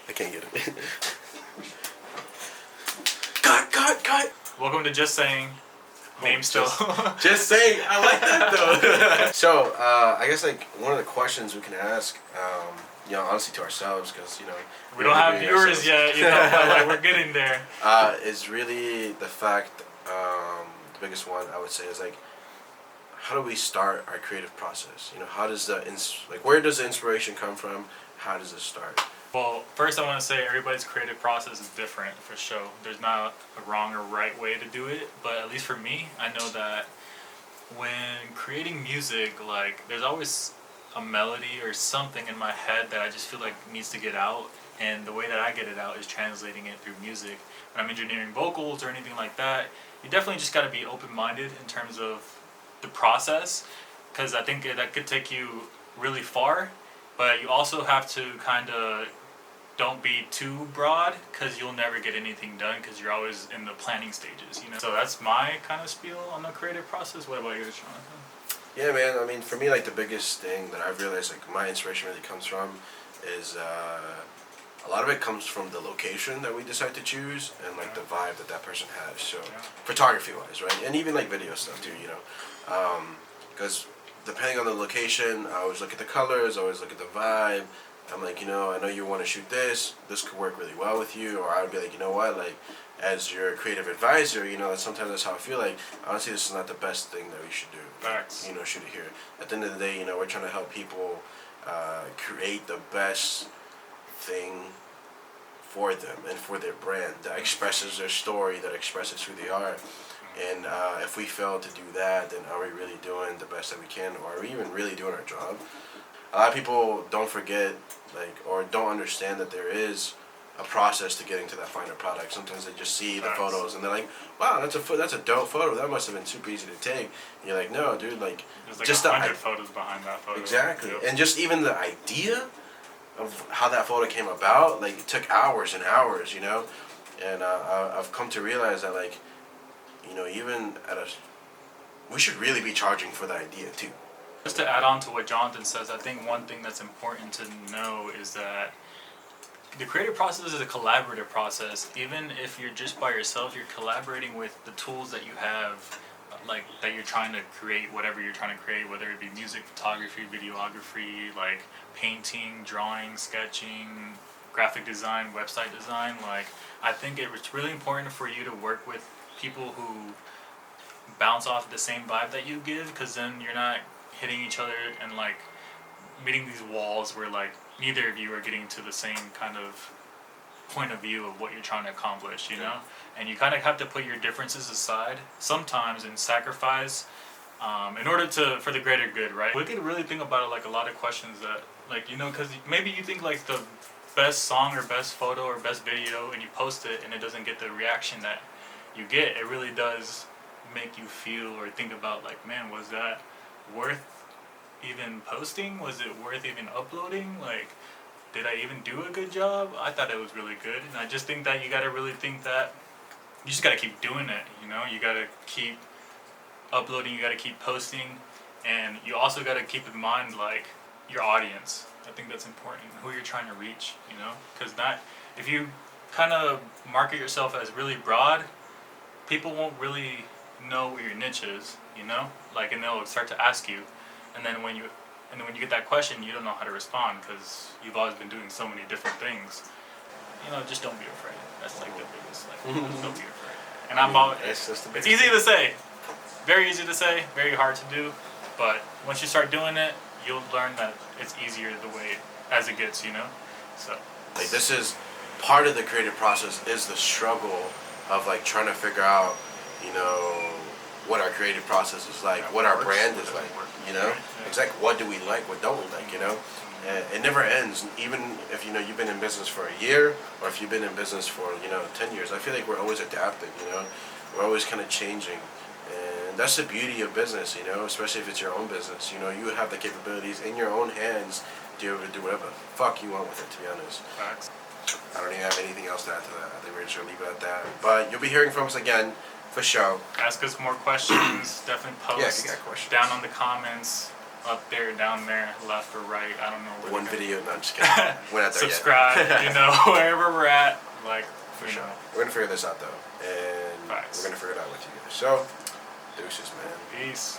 I can't get it. Cut. Welcome to Just Saying. Name still. Just saying. I like that though. So, I guess like one of the questions we can ask, honestly to ourselves, because we don't have viewers yet. But like we're getting there. Is really the fact. The biggest one I would say is like, how do we start our creative process? How does where does the inspiration come from? How does it start? Well, first I want to say everybody's creative process is different for sure. There's not a wrong or right way to do it, but at least for me, I know that when creating music, like there's always a melody or something in my head that I just feel like needs to get out, and the way that I get it out is translating it through music. When I'm engineering vocals or anything like that, you definitely just got to be open-minded in terms of the process, because I think that could take you really far, but you also have to kind of don't be too broad, because you'll never get anything done because you're always in the planning stages, So that's my kind of spiel on the creative process. What about yours, Jonathan? Yeah, man. I mean, for me, like the biggest thing that I've realized, like my inspiration really comes from, is a lot of it comes from the location that we decide to choose and like the vibe that person has. So, photography-wise, right, and even like video stuff too, because depending on the location, I always look at the colors, I always look at the vibe. I'm like, I know you want to shoot this could work really well with you, or I would be like, you know what, like, as your creative advisor, sometimes that's how I feel like, honestly, this is not the best thing that we should do. Facts. Shoot it here. At the end of the day, we're trying to help people create the best thing for them and for their brand that expresses their story, that expresses who they are. And if we fail to do that, then are we really doing the best that we can, or are we even really doing our job? A lot of people don't forget, or don't understand that there is a process to getting to that final product. Sometimes they just see the photos and they're like, "Wow, that's a dope photo. That must have been super easy to take." And you're like, "No, dude, like there's like just 100 photos behind that photo." Exactly, Yep. and just even the idea of how that photo came about, like it took hours and hours, And I've come to realize that, like, even we should really be charging for the idea too. Just to add on to what Jonathan says, I think one thing that's important to know is that the creative process is a collaborative process. Even if you're just by yourself, you're collaborating with the tools that you have, like that you're trying to create, whatever you're trying to create, whether it be music, photography, videography, like painting, drawing, sketching, graphic design, website design. Like, I think it's really important for you to work with people who bounce off the same vibe that you give, because then you're not hitting each other and like meeting these walls where like neither of you are getting to the same kind of point of view of what you're trying to accomplish, And you kind of have to put your differences aside sometimes and sacrifice in order for the greater good, right? We could really think about it like a lot of questions that, like, because maybe you think like the best song or best photo or best video and you post it and it doesn't get the reaction that you get. It really does make you feel or think about like, man, was that worth even posting? Was it worth even uploading? Like, did I even do a good job? I thought it was really good, and I just think that you gotta really think that you just gotta keep doing it. You gotta keep uploading, you gotta keep posting, and you also gotta keep in mind like your audience. I think that's important, who you're trying to reach. Because if you kind of market yourself as really broad, people won't really know what your niche is, like, and they'll start to ask you, and then when you get that question, you don't know how to respond because you've always been doing so many different things. Just don't be afraid. That's like the biggest, like, don't be afraid. And it's easy to say, very easy to say, very hard to do, but once you start doing it, you'll learn that it's easier the way as it gets, So like, this is part of the creative process, is the struggle of like trying to figure out, what our creative process is like, what our brand is like, exactly, what do we like, what don't we like, And it never ends. Even if you've been in business for a year, or if you've been in business for 10 years, I feel like we're always adapting. We're always kind of changing, and that's the beauty of business. Especially if it's your own business. You have the capabilities in your own hands to be able to do whatever the fuck you want with it. To be honest. Facts. I don't even have anything else to add to that. I think we're just gonna leave it at that. But you'll be hearing from us again, for sure. Ask us more questions. Definitely post if you got questions down on the comments up there, down there, left or right. I don't know where. One video, no, I'm just kidding. We're not there Subscribe, yet. wherever we're at, like, For sure. We're gonna figure this out though, and Facts. we're gonna figure it out with you guys. So, deuces, man. Peace.